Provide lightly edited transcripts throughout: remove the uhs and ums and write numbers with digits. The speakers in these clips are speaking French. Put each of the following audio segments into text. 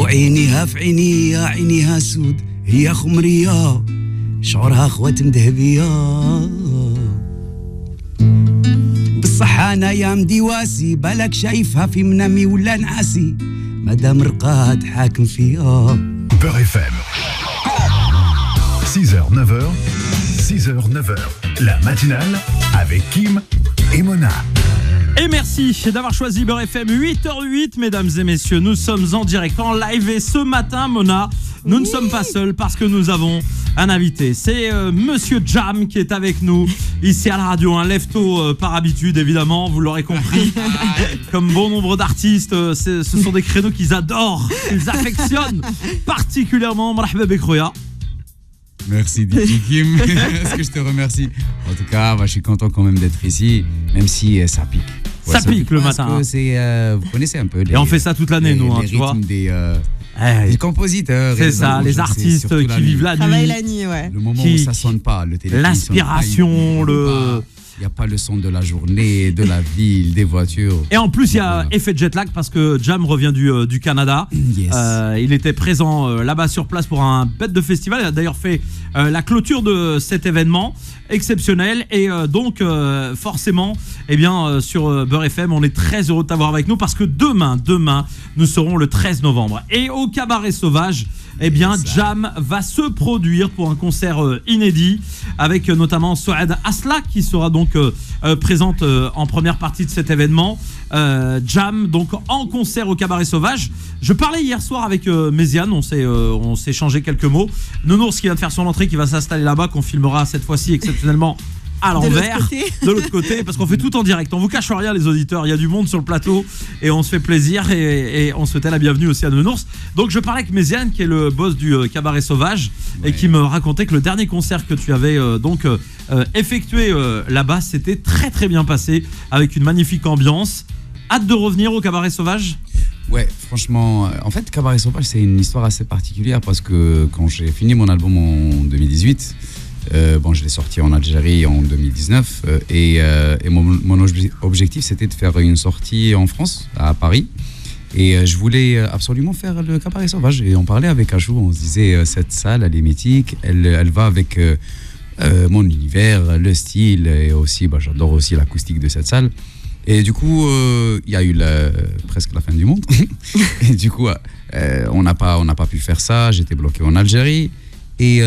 وعينيها في عينيا عينيها سود هي خمرية شعورها خواتم ذهبية بصح انا يا مديواسي بالك شايفها في منامي ولا نعاسي مادام رقاد حاكم فيها. Beurre FM 6h 9h 6h 9h la matinale avec Kim et Mona. Et merci d'avoir choisi Beurre FM 8h08, mesdames et messieurs. Nous sommes en direct, en live. Et ce matin, Mona, nous ne sommes pas seuls parce que nous avons un invité. C'est Monsieur Jam qui est avec nous ici à la radio. Un lève-tôt par habitude, évidemment, vous l'aurez compris. Comme bon nombre d'artistes, ce sont des créneaux qu'ils adorent, qu'ils affectionnent particulièrement. Marhaba bek khoya. Merci DJ Kim, est-ce que je te remercie. En tout cas, je suis content quand même d'être ici, même si ça pique. Ouais, ça pique le matin. Parce que c'est, vous connaissez un peu. Et on fait ça toute l'année, nous, les tu vois. Des compositeurs. C'est ça, les artistes qui vivent la nuit. Travaillent la nuit, ouais. Le moment où ça sonne pas, le téléphone. L'aspiration, il n'y a pas le son de la journée, de la ville, des voitures. Et en plus, il y a effet jet lag parce que Jam revient du Canada. Yes. Il était présent là-bas sur place pour un bête de festival. Il a d'ailleurs fait la clôture de cet événement exceptionnel. Et donc, forcément, eh bien, sur Beurre FM, on est très heureux de t'avoir avec nous parce que demain, nous serons le 13 novembre. Et au Cabaret Sauvage, eh bien, Jam va se produire pour un concert inédit avec notamment Souad Asla qui sera donc présente en première partie de cet événement. Jam donc en concert au Cabaret Sauvage. Je parlais hier soir avec Méziane, on s'est échangé quelques mots. Nounours qui vient de faire son entrée, qui va s'installer là-bas, qu'on filmera cette fois-ci exceptionnellement à l'envers, de l'autre côté, parce qu'on fait tout en direct. On vous cache rien, les auditeurs. Il y a du monde sur le plateau et on se fait plaisir et on souhaitait la bienvenue aussi à Nounours. Donc je parlais avec Méziane, qui est le boss du Cabaret Sauvage, et qui me racontait que le dernier concert que tu avais effectué là-bas, c'était très très bien passé, avec une magnifique ambiance. Hâte de revenir au Cabaret Sauvage? Ouais, franchement, en fait, Cabaret Sauvage, c'est une histoire assez particulière parce que quand j'ai fini mon album en 2018, je l'ai sorti en Algérie en 2019 et mon objectif, c'était de faire une sortie en France, à Paris. Et je voulais absolument faire le Cabaret Sauvage. Et on parlait avec Achou, on se disait, cette salle, elle est mythique, elle va avec mon univers, le style, et aussi, j'adore aussi l'acoustique de cette salle. Et du coup, il y a eu presque la fin du monde. Et du coup, on n'a pas pu faire ça. J'étais bloqué en Algérie. Et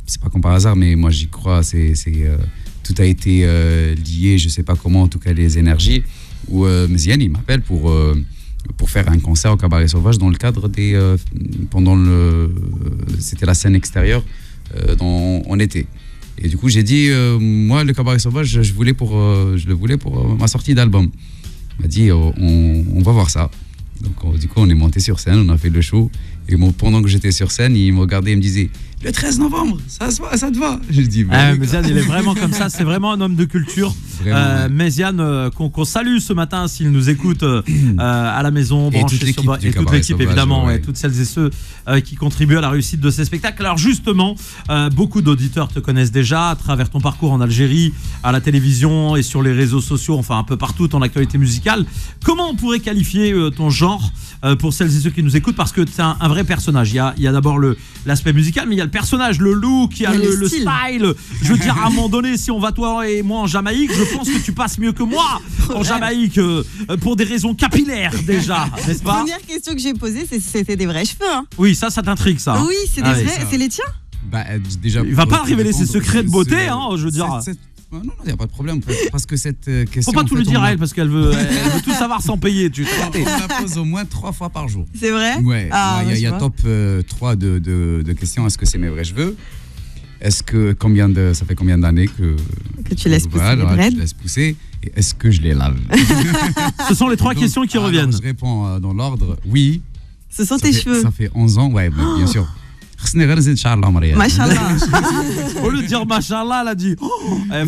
c'est pas comme par hasard, mais moi j'y crois. Tout a été lié, je sais pas comment, en tout cas les énergies. Où Méziane, il m'appelle pour faire un concert au Cabaret Sauvage dans le cadre c'était la scène extérieure en été. Et du coup, j'ai dit, moi, le Cabaret Sauvage, je le voulais pour ma sortie d'album. Il m'a dit, on va voir ça. Donc, du coup, on est monté sur scène, on a fait le show. Et pendant que j'étais sur scène, il me regardait et me disait, le 13 novembre, ça te va? Je dis, Méziane, il est vraiment comme ça, c'est vraiment un homme de culture. Méziane, qu'on salue ce matin s'il nous écoute à la maison, branché sur et toute l'équipe évidemment, et toutes celles et ceux qui contribuent à la réussite de ces spectacles. Alors justement, beaucoup d'auditeurs te connaissent déjà à travers ton parcours en Algérie, à la télévision et sur les réseaux sociaux, enfin un peu partout, ton actualité musicale. Comment on pourrait qualifier ton genre pour celles et ceux qui nous écoutent? Parce que c'est un vrai personnage. Il y a d'abord l'aspect musical, mais il y a le personnage, le look, il y a le style. Je veux dire, à un moment donné, si on va toi et moi en Jamaïque, je pense que tu passes mieux que moi en Jamaïque pour des raisons capillaires déjà, n'est-ce pas? Première question que j'ai posée, c'est si c'était des vrais cheveux. Hein. Oui, ça t'intrigue ça. Oui, c'est des vrais. C'est les tiens? Déjà, il va pas révéler ses secrets de beauté, je veux dire. Non, il n'y a pas de problème. Parce que cette question. Faut pas tout lui dire à elle parce qu'elle veut tout savoir sans payer. On la pose au moins 3 fois par jour. C'est vrai? Ouais. Il y a top 3 de questions. Est-ce que c'est mes vrais cheveux? Est-ce que ça fait combien d'années que tu laisses pousser les dreads? Je laisse pousser. Et est-ce que je les lave? Ce sont les 3 questions qui reviennent. Je réponds dans l'ordre. Oui. Ce sont tes cheveux. Ça fait 11 ans, ouais, bien sûr. خصني غير نزيد شعر العمر يعني. Machallah. Au lieu de dire machallah, elle a dit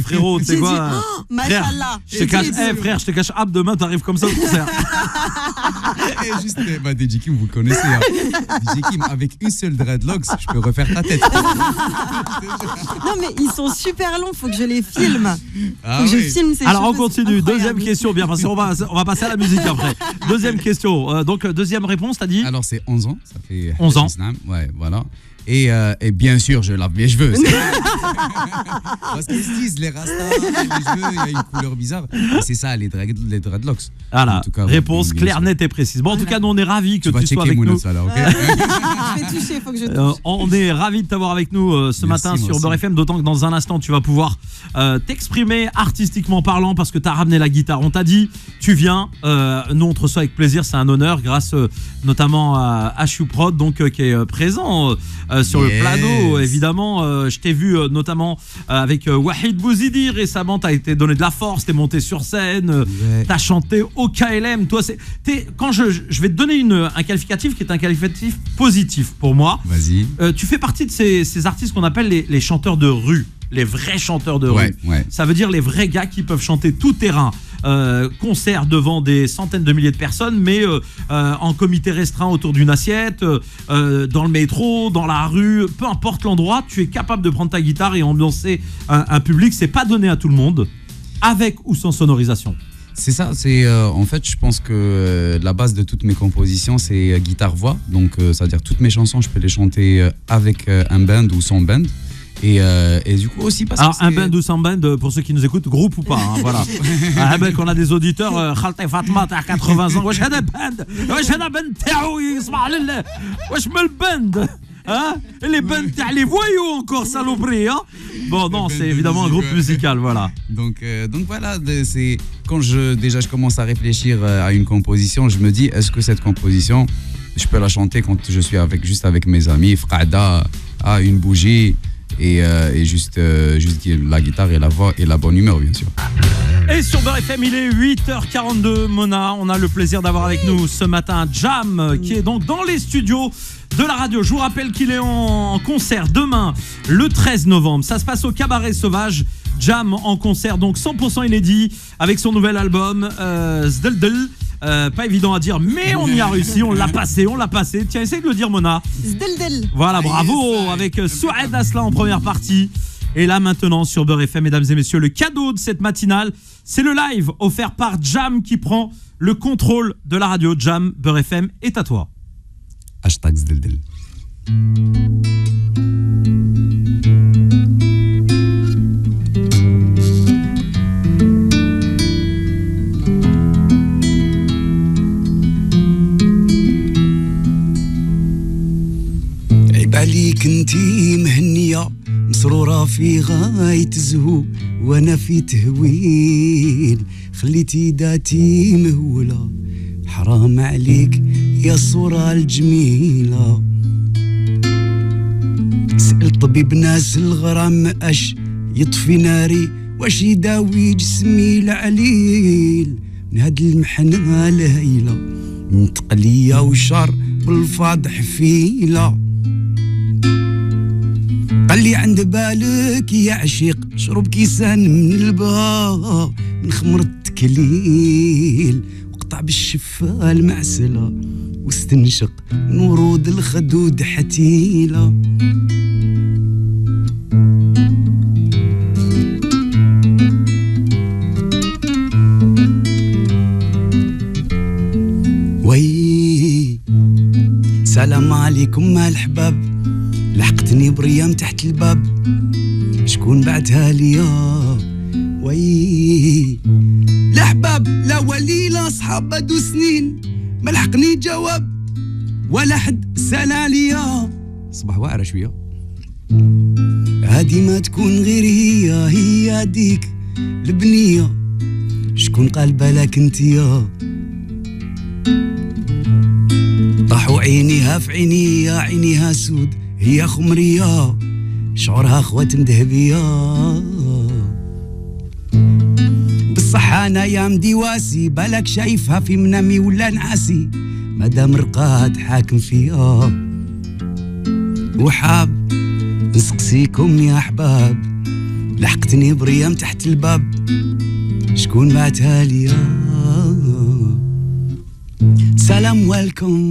frérot, tu sais J'ai quoi dit, Machallah. je te cache, frère, je te cache, demain t'arrives comme ça au concert. Et juste, DJ Kim, vous le connaissez. Hein. DJ Kim, avec une seule dreadlocks, je peux refaire ta tête. Non, mais ils sont super longs, faut que je les filme. Ah Faut que je oui. filme ces Alors on cheveux, continue, c'est deuxième incroyable. question, bien, parce qu'on va passer à la musique après. Deuxième question, donc deuxième réponse, t'as dit Alors, c'est 11 ans. Ça fait 11 ans. Ouais, voilà. Et bien sûr, je lave mes cheveux. Parce qu'ils se disent, les rastas, les cheveux, il y a une couleur bizarre. Et c'est ça, les dreadlocks. Voilà, En tout cas, réponse bien claire, sûr. nette et précise. Bon, en tout cas, nous on est ravis que Tu vas tu sois checker avec nous. Mouna, ok. Je vais toucher, faut que je touche. On est ravis de t'avoir avec nous ce Merci, matin moi sur aussi. Beurre FM, d'autant que dans un instant tu vas pouvoir t'exprimer artistiquement parlant parce que tu as ramené la guitare. On t'a dit, tu viens, nous on te reçoit avec plaisir, c'est un honneur grâce notamment à HU Prod donc, qui est présent sur le plateau. Évidemment, je t'ai vu notamment avec Wahid Bouzidi récemment, tu as été donné de la force, tu es monté sur scène, tu as chanté au KLM. Toi, quand je vais te donner un qualificatif qui est un qualificatif positif pour moi. Vas-y. Tu fais partie de ces artistes qu'on appelle les chanteurs de rue, les vrais chanteurs de rue. Ouais. Ça veut dire les vrais gars qui peuvent chanter tout terrain, concert devant des centaines de milliers de personnes, mais en comité restreint autour d'une assiette, dans le métro, dans la rue, peu importe l'endroit, tu es capable de prendre ta guitare et ambiancer un public. C'est pas donné à tout le monde, avec ou sans sonorisation. C'est ça, en fait, je pense que la base de toutes mes compositions, c'est guitare-voix. Donc, c'est-à-dire toutes mes chansons, je peux les chanter avec un band ou sans band. Et du coup aussi parce alors que un band ou sans band pour ceux qui nous écoutent, groupe ou pas, hein, voilà. Qu'on a des auditeurs Khalta Fatma t'as 80 ans, wesh hada band, wesh hada band taou yisma' lillah, wesh mal band, hein, et les bands t'as les voyous encore saloperie, hein. Bon non, c'est évidemment un groupe musical, voilà. Donc voilà, c'est quand je commence à réfléchir à une composition, je me dis est-ce que cette composition je peux la chanter quand je suis juste avec mes amis, Frada, une bougie. Et juste la guitare et la voix et la bonne humeur bien sûr. Et sur Beurre FM, il est 8h42, Mona, on a le plaisir d'avoir avec nous ce matin Jam qui est donc dans les studios de la radio. Je vous rappelle qu'il est en concert demain le 13 novembre, ça se passe au Cabaret Sauvage. Jam en concert donc 100% inédit avec son nouvel album Zdeldel. Pas évident à dire, mais on y a réussi, on l'a passé. Tiens, essaye de le dire, Mona. Zdeldel. Voilà, bravo, avec Souad Aslan en première partie. Et là, maintenant, sur Beurre FM, mesdames et messieurs, le cadeau de cette matinale, c'est le live offert par Jam qui prend le contrôle de la radio. Jam, Beurre FM est à toi. #Zdeldel. عليك انتي مهنية مسرورة في غاية الزهو وانا في تهويل خليتي داتي مهولة حرام عليك يا الصورة الجميلة سأل طبيب ناس الغرام اش يطفي ناري واش يداوي جسمي العليل من هاد المحنة الهيلة متقلية وشار بالفاض حفيلة قال لي عند بالك يا عشيق شرب كيسان من الباب من خمر التكليل وقطع بالشفاه المعسلة واستنشق من ورود الخدود حتيلة وي سلام عليكم مع الحباب لحقتني بريام تحت الباب شكون بعتها ليا وي لا حباب لا ولي لا صحاب بدو سنين ما لحقني جواب ولا حد سال عليا صباح واعرة شوية هادي ما تكون غير هي ديك البنية شكون قال بالك انتيا طاحوا عينيها في عينيا عينيها سود هي خمرية شعورها خوات مذهبية بالصحة أنا يا مديواسي بالك شايفها في منامي ولا نعاسي مادام رقات حاكم فيها وحاب نسقسيكم يا أحباب لحقتني بريم تحت الباب شكون بعتها ليا سلام والكم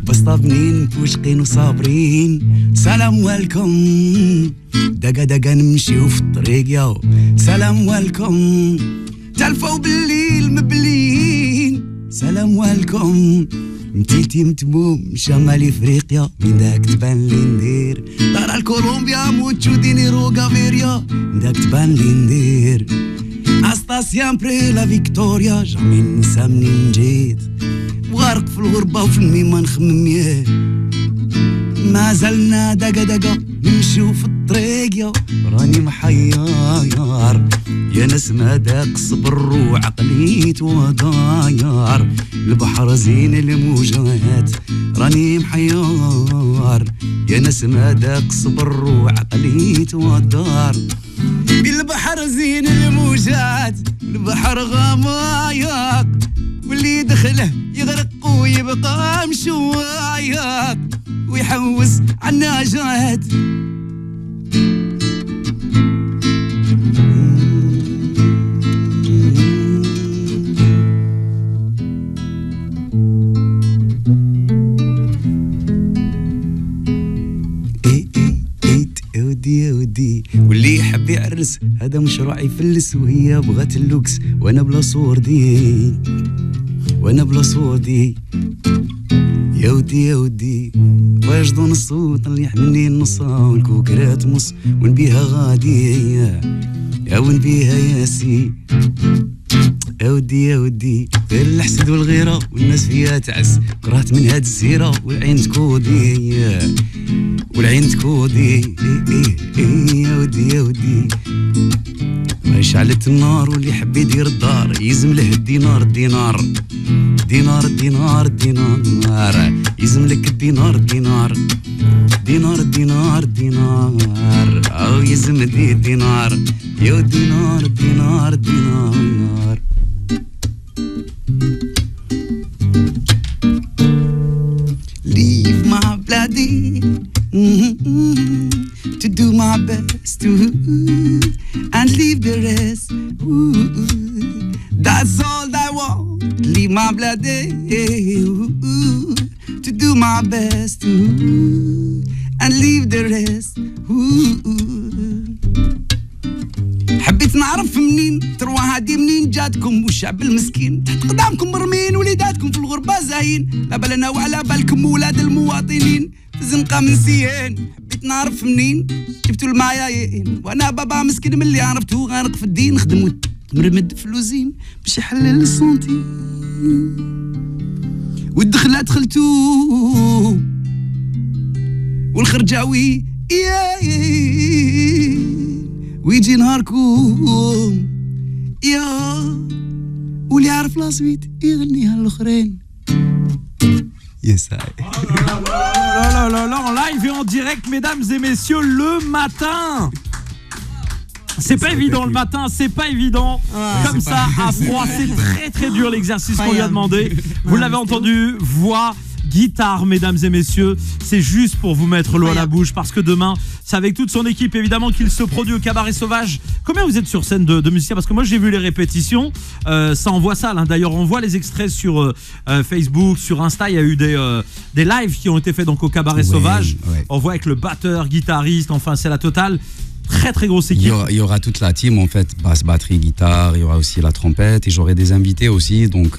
بسطة بنين بوشقين وصابرين سلام والكم دقا دقا نمشيو في الطريق يا سلام والكم تلفوا بالليل مبلين سلام والكم متيتي متموم شمال افريقيا من داك تبان لي ندير دار الكولومبيا موتشو دينيرو كافيريا من داك تبان لي ندير استا سيامبري لا فيكتوريا جامي ننسى منين جيت وغارق في الغربة وفي الميمة نخمم ياه ما زلنا دقا دقا نمشيو في الطريق يا راني محيار يا ناس ما داك صبر وعقليت وداير البحر زين الموجات راني محيار يا ناس ما داك صبر وعقليت ودار بالبحر زين الموجات البحر غمايق واللي دخله يغرق ويبقى مشوايق ويحوس عالناجات ودي واللي يحب يعرس هذا مشروع يفلس وهي بغات اللوكس وانا بلا صور دي وانا بلا صور دي يا ودي واجدون الصوت اللي يحملني النصا والكوكرات مص ونبيها غادي يا ونبيها ياسي يا ودي غير الحسد والغيرة والناس فيها تعس كرهت من هاد السيرة والعين تكودي والعين تكودي يا ودي ما شعلت النار واللي حب يدير الدار يزم له الدينار يزم لك الدينار او يزم الدينار يا دينار leave my bloody to do my best and leave the rest that's all I want leave my bloody to do my best and leave the rest حبيت نعرف منين تروى هادي منين جاتكم والشعب المسكين تحت قدامكم مرمين وليداتكم في الغربة زاين لا بالنا وعلى بالكم ولاد المواطنين في زنقة من سيان حبيت نعرف منين جبتوا المعايين وانا بابا مسكين من اللي عرفتو غارق في الدين نخدم وتمرمد فلوزين باش يحلل السنتي والدخلة دخلتو والخرجاوي ويجي نهاركم يا واللي يعرف لا سويت يغنيها الاخرين يا ساي là en live et en direct mesdames et messieurs le matin. C'est pas évident le matin, c'est pas évident. Comme ça, à froid, c'est très très dur l'exercice qu'on lui a demandé. Vous l'avez entendu, voix, guitare, mesdames et messieurs. C'est juste pour vous mettre l'eau à la bouche parce que demain, c'est avec toute son équipe évidemment qu'il se produit au Cabaret Sauvage. Combien vous êtes sur scène de musiciens? Parce que moi j'ai vu les répétitions, ça envoie ça. D'ailleurs, on voit les extraits sur Facebook, sur Insta. Il y a eu des lives qui ont été faits donc au Cabaret Sauvage. On voit avec le batteur, guitariste, enfin c'est la totale. Très très grosse équipe. Il y aura toute la team en fait, basse, batterie, guitare, il y aura aussi la trompette et j'aurai des invités aussi, donc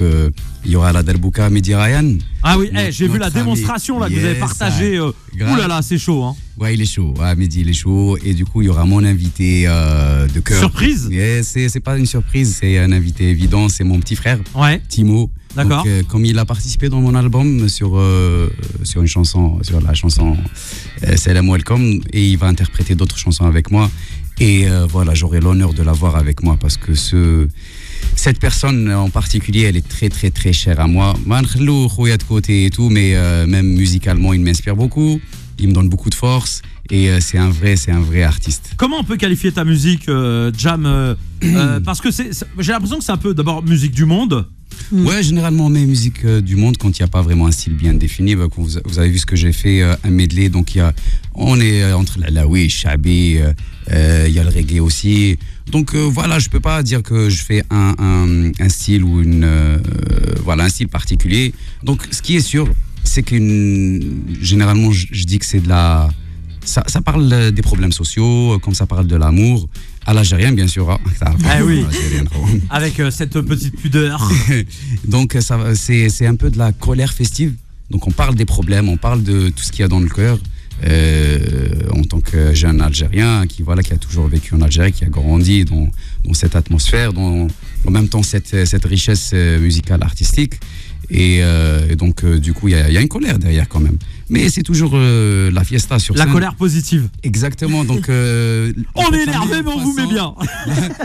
il y aura la Derbouka Mehdi Ryan. Ah oui, j'ai vu la démonstration là, que vous avez partagée. Ouh là là, c'est chaud hein. Ouais, il est chaud, Mehdi il est chaud et du coup il y aura mon invité de cœur. Surprise. C'est pas une surprise, c'est un invité évident, c'est mon petit frère, Timo. D'accord. Donc, comme il a participé dans mon album sur une chanson, sur la chanson Salam Welcome, et il va interpréter d'autres chansons avec moi. Et voilà, j'aurai l'honneur de l'avoir avec moi parce que cette personne en particulier, elle est très très très chère à moi. De côté et tout, mais même musicalement, il m'inspire beaucoup. il me donne beaucoup de force et c'est un vrai artiste. Comment on peut qualifier ta musique, Jam parce que j'ai l'impression que c'est un peu d'abord musique du monde. Ouais, généralement on met musique du monde quand il n'y a pas vraiment un style bien défini. Quand vous avez vu ce que j'ai fait, un medley, donc on est entre l'alaoui, le shabi, il y a le reggae aussi. Donc voilà, je peux pas dire que je fais un style ou un style particulier. Donc ce qui est sûr, c'est que généralement je dis que c'est ça parle des problèmes sociaux, comme ça parle de l'amour. À l'algérien, bien sûr. Ah oui, avec cette petite pudeur. Donc, c'est un peu de la colère festive. Donc, on parle des problèmes, on parle de tout ce qu'il y a dans le cœur. En tant que jeune Algérien qui a toujours vécu en Algérie, qui a grandi dans cette atmosphère, en même temps cette richesse musicale, artistique. Et donc, du coup, il y a une colère derrière quand même. Mais c'est toujours la fiesta sur scène. La colère positive. Exactement. Donc, on est énervé, mais on vous met bien.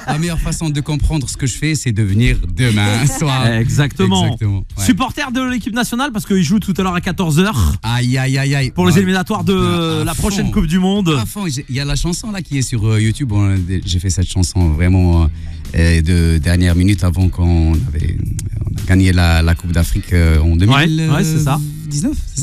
La meilleure façon de comprendre ce que je fais, c'est de venir demain soir. Exactement. Ouais. Supporter de l'équipe nationale, parce qu'il joue tout à l'heure à 14h. Aïe. Pour les éliminatoires de la prochaine Coupe du Monde. Il y a la chanson là qui est sur YouTube. J'ai fait cette chanson vraiment de dernière minute avant qu'on a gagné la Coupe d'Afrique en 2019. Ouais, c'est ça.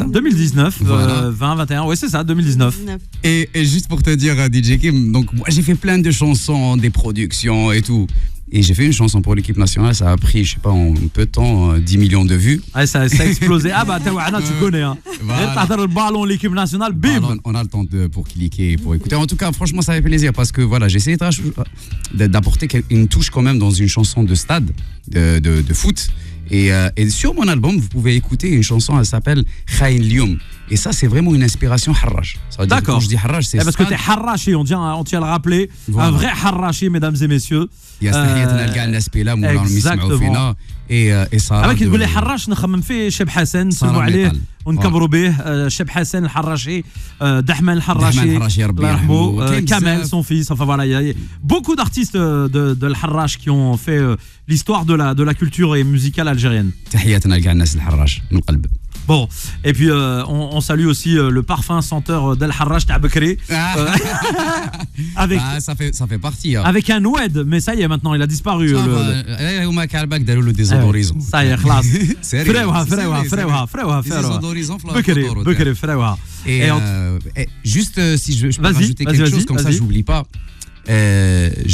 2019, voilà. 20, 21, ouais c'est ça, 2019. Et juste pour te dire, DJ Kim, donc moi j'ai fait plein de chansons, des productions et tout. Et j'ai fait une chanson pour l'équipe nationale, ça a pris, je sais pas, en peu de temps, 10 millions de vues. Ouais, ça a explosé. Ah bah tu connais, hein. Voilà. Le ballon, l'équipe nationale, bim. On a le temps pour cliquer, pour écouter. En tout cas, franchement, ça fait plaisir parce que voilà, j'ai essayé d'apporter une touche quand même dans une chanson de stade, de foot. Et sur mon album, vous pouvez écouter une chanson, elle s'appelle Khaïn Lyoum. Et ça, c'est vraiment une inspiration harrach. D'accord. Quand je dis harrach, c'est parce que t'es harrachi, on tient à le rappeler. Voilà. Un vrai harrachi, mesdames et messieurs. Exactement. Et ça. كي تقول لي حراش نخمم فيه شاب حسن نسلموا عليه ونكبروا به شاب حسن الحراشي دحمان الحراشي الله يرحمه Kamel son fils, enfin voilà, il y a beaucoup d'artistes de الحراش qui ont fait l'histoire de la culture et musicale algérienne. تحياتنا لكاع الناس الحراش من القلب. Bon, et puis on salue aussi le parfum senteur d'El Harrach T'a Bekri. Avec ça fait partie. Hein. Avec un oued, mais ça y est maintenant, il a disparu. Ça y est, classe. Frewha. Et juste si je peux rajouter quelque chose, comme ça j'oublie pas.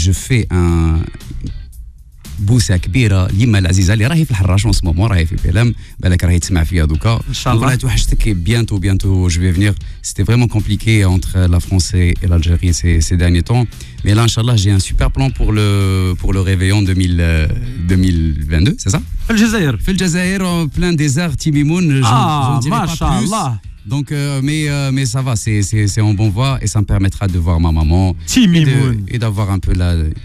Je fais un بوسه كبيره ليما العزيزه اللي راهي في الحراش اون سمومون راهي في بيلام بالك راهي تسمع فيها دوكا ان شاء الله توحشتك bientôt je vais venir. C'était vraiment compliqué entre la France et l'Algérie ces derniers temps, mais là inchallah j'ai un super plan pour le réveillon 2022, c'est ça? في الجزائر plein désert Timimoun, j'en dirai pas plus. Donc, mais ça va, c'est en bonne voie et ça me permettra de voir ma maman et d'avoir un peu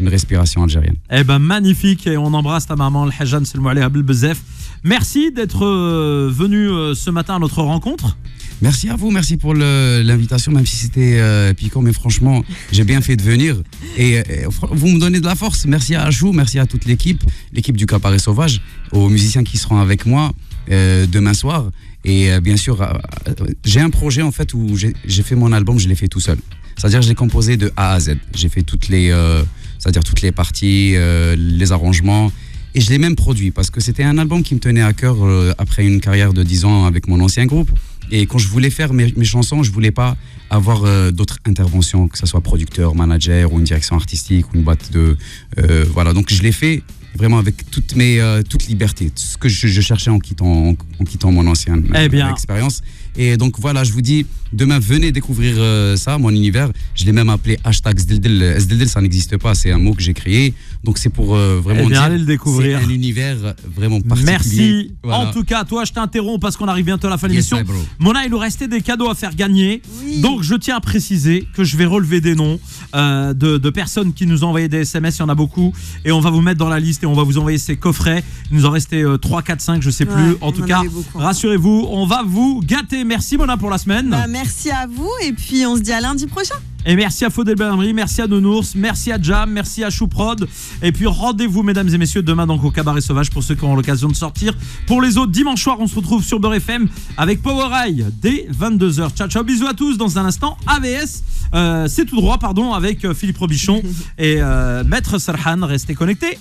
une respiration algérienne. Eh ben magnifique, et on embrasse ta maman, le Hajjan Selmou Alayha Belbezef. Merci d'être venu ce matin à notre rencontre. Merci à vous, merci pour l'invitation, même si c'était piquant, mais franchement, j'ai bien fait de venir. Et vous me donnez de la force. Merci à Achou, merci à toute l'équipe du Cabaret Sauvage, aux musiciens qui seront avec moi demain soir. Et bien sûr, j'ai un projet en fait où j'ai fait mon album, je l'ai fait tout seul. C'est-à-dire j'ai composé de A à Z. J'ai fait toutes les parties, les arrangements. Et je l'ai même produit parce que c'était un album qui me tenait à cœur après une carrière de 10 ans avec mon ancien groupe. Et quand je voulais faire mes chansons, je voulais pas avoir d'autres interventions, que ce soit producteur, manager ou une direction artistique ou une boîte de... voilà, donc je l'ai fait vraiment avec toute liberté, tout ce que je cherchais en quittant mon ancienne expérience. Et donc voilà, je vous dis, demain venez découvrir ça, mon univers. Je l'ai même appelé #Sdeldel. Sdeldel, ça n'existe pas, c'est un mot que j'ai créé. Donc c'est pour vraiment dire, allez le découvrir. C'est un univers vraiment particulier. Merci. Voilà. En tout cas, toi, je t'interromps parce qu'on arrive bientôt à la fin de l'émission. Yes, Mona, il nous restait des cadeaux à faire gagner. Oui. Donc je tiens à préciser que je vais relever des noms de personnes qui nous ont envoyé des SMS. Il y en a beaucoup. Et on va vous mettre dans la liste et on va vous envoyer ces coffrets. Il nous en restait 3, 4, 5, je sais plus. En tout cas, rassurez-vous, on va vous gâter. Merci Mona pour la semaine. Merci à vous et puis on se dit à lundi prochain. Et merci à Faudel Belhamri, merci à Nounours, merci à Jam, merci à Chouprod. Et puis rendez-vous mesdames et messieurs demain donc au Cabaret Sauvage pour ceux qui auront l'occasion de sortir. Pour les autres, dimanche soir on se retrouve sur Beurre FM avec Power Eye dès 22h. Ciao ciao, bisous à tous. Dans un instant AVS, c'est tout droit pardon avec Philippe Robichon et Maître Serhan. Restez connectés.